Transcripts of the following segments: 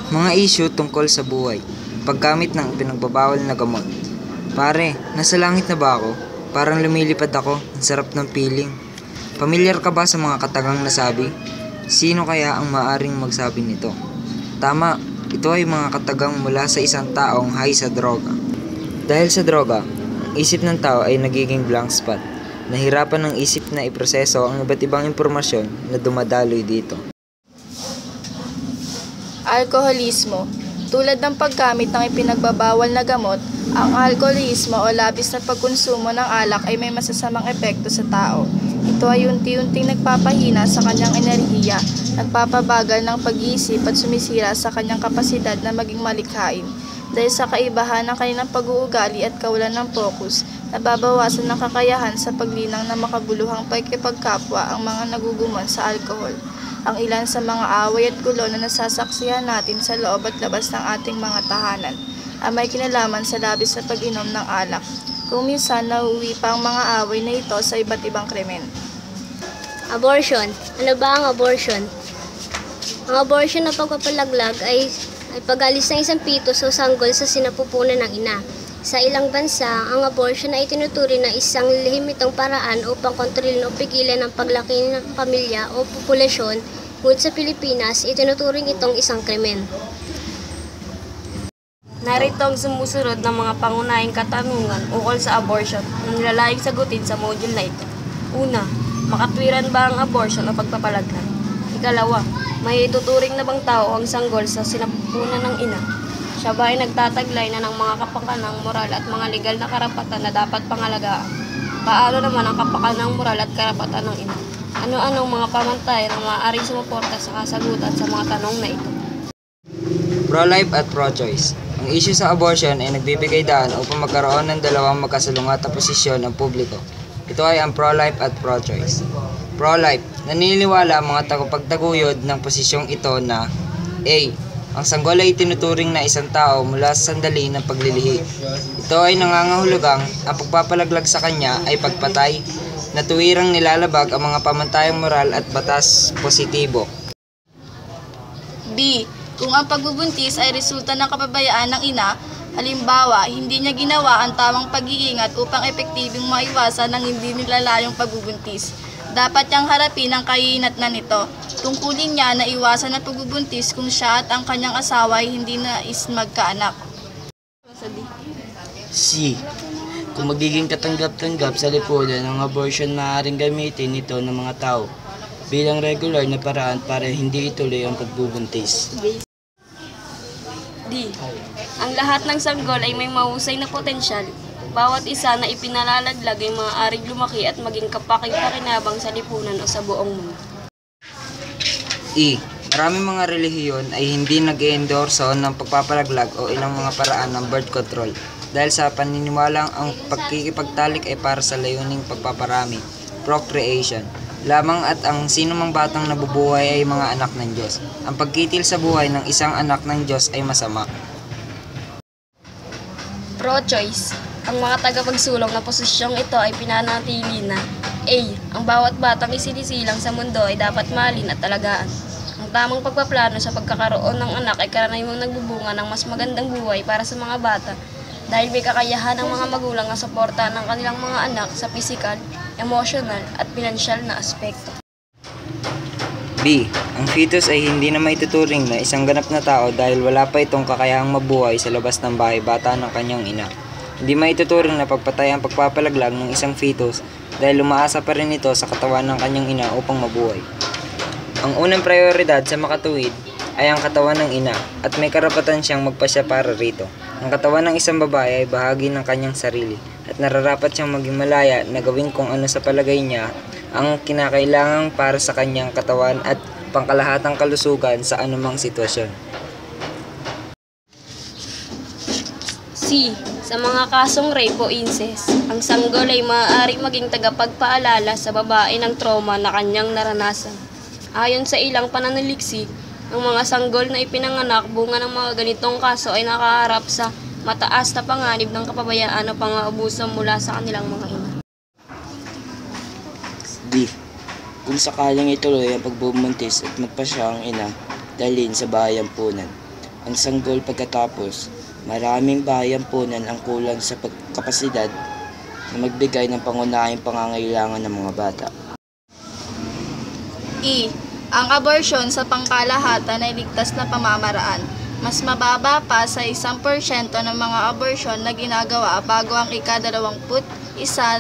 Mga issue tungkol sa buhay. Paggamit ng pinagbabawal na gamot. Pare, nasa langit na ba ako? Parang lumilipad ako. Ang sarap ng feeling. Pamilyar ka ba sa mga katagang nasabi? Sino kaya ang maaring magsabi nito? Tama, ito ay mga katagang mula sa isang taong high sa droga. Dahil sa droga, ang isip ng tao ay nagiging blank spot. Nahirapan ng isip na iproseso ang iba't ibang impormasyon na dumadaloy dito. Alkoholismo. Tulad ng paggamit ng ipinagbabawal na gamot, ang alkoholismo o labis na pagkonsumo ng alak ay may masasamang epekto sa tao. Ito ay unti-unting nagpapahina sa kanyang enerhiya, nagpapabagal ng pag-iisip at sumisira sa kanyang kapasidad na maging malikhain. Dahil sa kaibahan ng kanilang pag-uugali at kawalan ng focus, nababawasan ng kakayahan sa paglinang na makabuluhang pakikipagkapwa ang mga nagugumon sa alkohol. Ang ilan sa mga away at gulo na nasasaksihan natin sa loob at labas ng ating mga tahanan ay may kinalaman sa labis na pag-inom ng alak. Kung minsan nauuwi pa ang mga away na ito sa iba't ibang krimen. Abortion. Ano ba ang abortion? Ang abortion na pagpapalaglag ay pag-alis ng isang pitos o sanggol sa sinapupunan ng ina. Sa ilang bansa, ang abortion ay tinuturing na isang limitong paraan upang kontrolin o pigilan ang paglaki ng pamilya o populasyon, ngunit sa Pilipinas, itinuturing itong isang krimen. Narito ang sumusunod ng mga pangunahing katanungan ukol sa abortion na nilalayong sagutin sa module na ito. Una, makatwiran ba ang abortion o pagpapalaglag? Ikalawa, may ituturing na bang tao ang sanggol sa sinapupunan ng ina? Siya ba ay nagtataglay na ng mga kapakanang moral at mga legal na karapatan na dapat pangalagaan? Paano naman ang kapakanang moral at karapatan ng ina? Ano-anong mga pamantayan ang maaaring sumuporta sa kasagutan sa mga tanong na ito? Pro-life at pro-choice. Ang issue sa abortion ay nagbibigay daan upang magkaroon ng dalawang magkasalungat na posisyon ng publiko. Ito ay ang pro-life at pro-choice. Pro-life, naniniwala ang mga tagapagtaguyod ng posisyong ito na A. Ang sanggol ay tinuturing na isang tao mula sa sandali ng paglilihi. Ito ay nangangahulugang ang pagpapalaglag sa kanya ay pagpatay, na tuwirang nilalabag ang mga pamantayang moral at batas positibo. B. Kung ang pagbubuntis ay resulta ng kapabayaan ng ina, halimbawa, hindi niya ginawa ang tamang pag-iingat upang epektibong maiwasan ang hindi nilalayong pagbubuntis. Dapat niyang harapin ang kahihinatnan nito. Tungkulin niya na iwasan ang pagbubuntis kung siya at ang kanyang asawa ay hindi nais magkaanak. C. Kung magiging katanggap-tanggap sa lipunan ng abortion, maaaring gamitin ito ng mga tao bilang regular na paraan para hindi ituloy ang pagbubuntis. D. Ang lahat ng sanggol ay may mahusay na potensyal. Bawat isa na ipinalalaglag ay maaaring lumaki at maging kapakipakinabang sa lipunan o sa buong mundo. E. Maraming mga relihiyon ay hindi nag-endorso ng pagpapalaglag o ilang mga paraan ng birth control dahil sa paniniwalang ang pagkikipagtalik ay para sa layuning pagpaparami, procreation, lamang at ang sinumang batang nabubuhay ay mga anak ng Diyos. Ang pagkitil sa buhay ng isang anak ng Diyos ay masama. Pro-choice. Ang mga tagapagsulong na posisyong ito ay pinanatili na A. Ang bawat batang isinisilang sa mundo ay dapat mahalin at alagaan. Ang tamang pagpaplano sa pagkakaroon ng anak ay karaniwang nagbubunga ng mas magandang buhay para sa mga bata dahil may kakayahan ng mga magulang na suportahan ng kanilang mga anak sa pisikal, emosyonal at pinansyal na aspekto. B. Ang fetus ay hindi na maituturing na isang ganap na tao dahil wala pa itong kakayahang mabuhay sa labas ng bahay bata ng kanyang ina. Hindi maituturing na pagpatay ang pagpapalaglag ng isang fetus dahil umaasa pa rin ito sa katawan ng kanyang ina upang mabuhay. Ang unang prioridad sa makatuwid ay ang katawan ng ina at may karapatan siyang magpasya para rito. Ang katawan ng isang babae ay bahagi ng kanyang sarili at nararapat siyang maging malaya na gawin kung ano sa palagay niya ang kinakailangan para sa kanyang katawan at pangkalahatang kalusugan sa anumang sitwasyon. C. Sa mga kasong rape o incest, ang sanggol ay maaaring maging tagapagpaalala sa babae ng trauma na kanyang naranasan. Ayon sa ilang pananaliksik, ang mga sanggol na ipinanganak bunga ng mga ganitong kaso ay nakaharap sa mataas na panganib ng kapabayaan o pang-aabuso mula sa kanilang mga ina. D. Kung sakaling ituloy ang pagbubuntis at magpasya ang ina, dalhin sa bahay ampunan. ang sanggol pagkatapos, maraming bahay-ampunan ang kulang sa kapasidad na magbigay ng pangunahing pangangailangan ng mga bata. E. Ang abortion sa pangkalahatan ay ligtas na pamamaraan. Mas mababa pa sa 1% ng mga abortion na ginagawa bago ang ika-21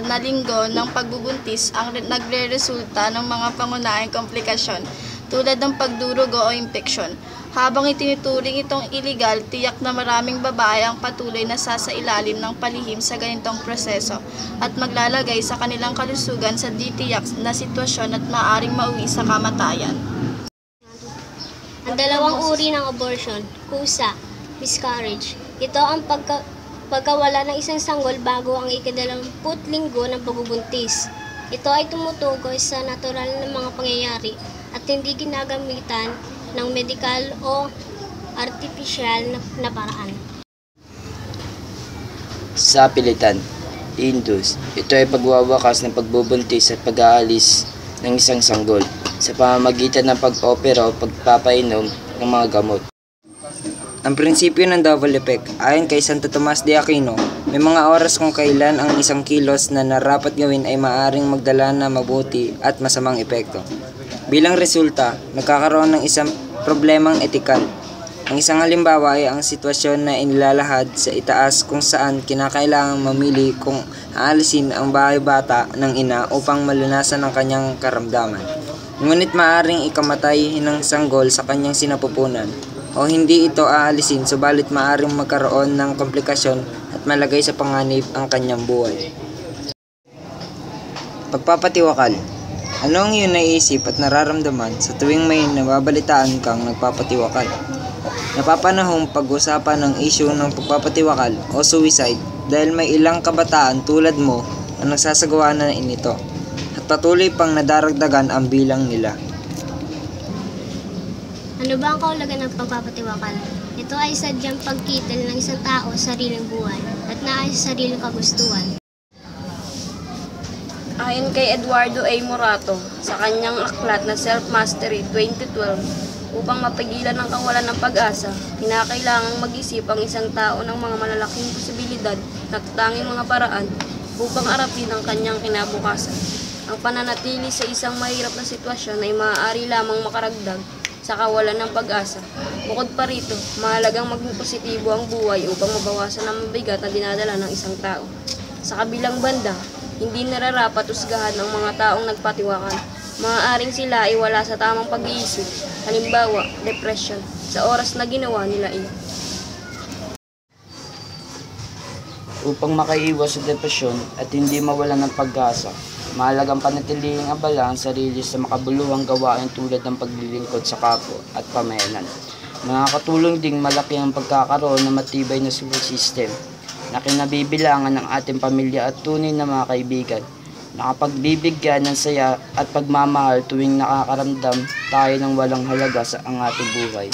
na linggo ng pagbubuntis ang nagre-resulta ng mga pangunahing komplikasyon tulad ng pagdurugo o impeksyon. Habang itinuturing itong illegal, tiyak na maraming babae ang patuloy na sasailalim ng palihim sa ganitong proseso at maglalagay sa kanilang kalusugan sa di-tiyak na sitwasyon at maaaring mauwi sa kamatayan. Ang dalawang uri ng abortion, kusa, miscarriage. Ito ang pagkawala ng isang sanggol bago ang ika-20 linggo ng pagbubuntis. Ito ay tumutukoy sa natural na mga pangyayari at hindi ginagamitan ng medikal o artificial na paraan. Sa pilitan, Indus, ito ay pagwawakas ng pagbubuntis at pag-aalis ng isang sanggol sa pamamagitan ng pag-opera o pagpapainom ng mga gamot. Ang prinsipyo ng double effect, ayon kay Santo Tomas de Aquino, may mga oras kung kailan ang isang kilos na narapat gawin ay maaaring magdala na mabuti at masamang epekto. Bilang resulta, nagkakaroon ng isang problemang etikal. Ang isang halimbawa ay ang sitwasyon na inilalahad sa itaas kung saan kinakailangang mamili kung aalisin ang bahay bata ng ina upang malunasan ang kanyang karamdaman. Ngunit maaaring ikamatay ng sanggol sa kanyang sinapupunan o hindi ito aalisin, subalit maaaring magkaroon ng komplikasyon at malagay sa panganib ang kanyang buhay. Pagpapatiwakal. Ano ang iyong naisip at nararamdaman sa tuwing may nababalitaan kang nagpapatiwakal? Napapanahong pag-usapan ng issue ng pagpapatiwakal o suicide dahil may ilang kabataan tulad mo ang nagsasagawa na nito at patuloy pang nadaragdagan ang bilang nila. Ano ba ang kaulagan ng pagpapatiwakal? Ito ay sadyang pagkitil ng isang tao sa sariling buhay at naayos sa sariling kagustuhan. Ayon kay Eduardo A. Morato, sa kanyang aklat na Self-Mastery 2012, upang mapigilan ang kawalan ng pag-asa, kinakailangang mag-isip ang isang tao ng mga malalaking posibilidad at tanging mga paraan upang arapin ang kanyang kinabukasan. Ang pananatili sa isang mahirap na sitwasyon ay maaari lamang makaragdag sa kawalan ng pag-asa. Bukod pa rito, mahalagang maging positibo ang buhay upang mabawasan ang mabigat na dinadala ng isang tao. Sa kabilang banda, hindi nararapat usgahan ang mga taong nagpatiwakal. Maaaring sila ay wala sa tamang pag-iisip, halimbawa, depression, sa oras na ginawa nila iyon. Upang makaiwas sa depresyon at hindi mawalan ng pag-asa, mahalagang panatiliing abala ang sarili sa makabuluhang gawain tulad ng paglilingkod sa kapwa at pamayanan. Nakakatulong ding malaki ang pagkakaroon ng matibay na support system na kinabibilangan ng ating pamilya at tunay na mga kaibigan, nakapagbibigyan ng saya at pagmamahal tuwing nakakaramdam tayo ng walang halaga sa ang ating buhay.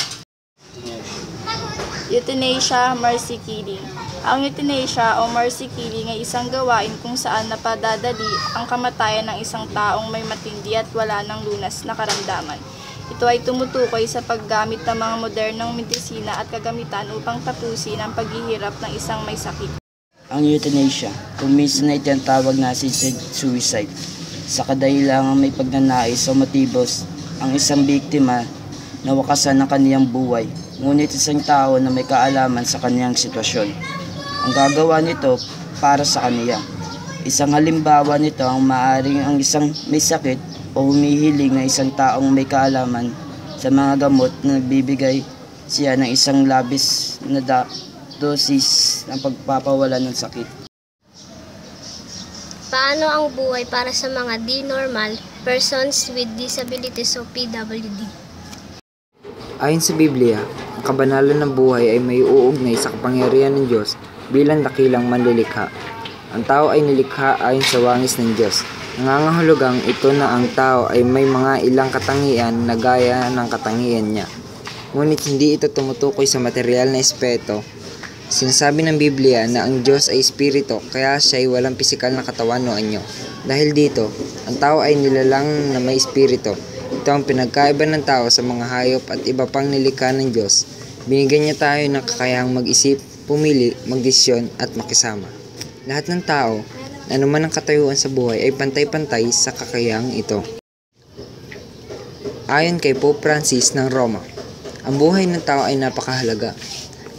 Euthanasia, mercy killing. Ang euthanasia o mercy killing ay isang gawain kung saan napadadali ang kamatayan ng isang taong may matindi at wala ng lunas na karamdaman. Ito ay tumutukoy sa paggamit ng mga modernong medisina at kagamitan upang tapusin ang paghihirap ng isang may sakit. Ang euthanasia, kung minsan ay tinatawag na assisted suicide, sa kadahilangang may pagnanais o matibos ang isang biktima na wakasan ng kaniyang buhay, ngunit isang tao na may kaalaman sa kaniyang sitwasyon ang gagawa nito para sa kaniya. Isang halimbawa nito ang maaaring ang isang may sakit o humihiling na isang taong may kaalaman sa mga gamot na nagbibigay siya ng isang labis na dosis ng pagpapawala ng sakit. Paano ang buhay para sa mga di-normal persons with disabilities o PWD? Ayon sa Biblia, ang kabanalan ng buhay ay may uugnay sa kapangyarihan ng Diyos bilang dakilang manlilikha. Ang tao ay nilikha ayon sa wangis ng Diyos. Nangangahulugang ito na ang tao ay may mga ilang katangian na gaya ng katangian niya. Ngunit hindi ito tumutukoy sa material na aspeto. Sinasabi ng Biblia na ang Diyos ay espiritu, kaya siya ay walang pisikal na katawan o anyo. Dahil dito, ang tao ay nilalang na may espiritu. Ito ang pinagkaiba ng tao sa mga hayop at iba pang nilikha ng Diyos. Binigyan niya tayo ng kakayahang mag-isip, pumili, magdesisyon at makisama. Lahat ng tao, anuman ang katayuan sa buhay ay pantay-pantay sa kakayahang ito. Ayon kay Pope Francis ng Roma, ang buhay ng tao ay napakahalaga.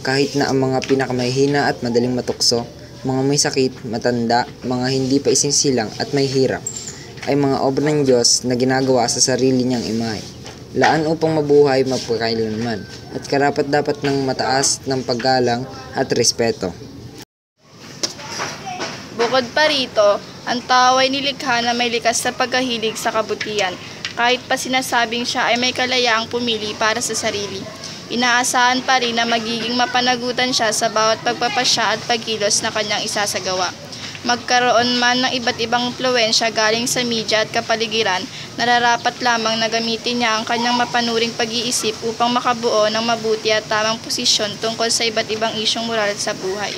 Kahit na ang mga pinakamahihina at madaling matukso, mga may sakit, matanda, mga hindi pa isinsilang at may hirap, ay mga obra ng Diyos na ginagawa sa sarili niyang imahe. Laan upang mabuhay mapakailanman at karapat-dapat ng mataas ng paggalang at respeto. Bukod pa rito, ang tao ay nilikha na may likas na pagkahilig sa kabutihan, kahit pa sinasabing siya ay may kalayaang pumili para sa sarili. Inaasahan pa rin na magiging mapanagutan siya sa bawat pagpapasya at pagkilos na kanyang isasagawa. Magkaroon man ng iba't ibang impluwensya galing sa media at kapaligiran, nararapat lamang na gamitin niya ang kanyang mapanuring pag-iisip upang makabuo ng mabuti at tamang posisyon tungkol sa iba't ibang isyong moral sa buhay.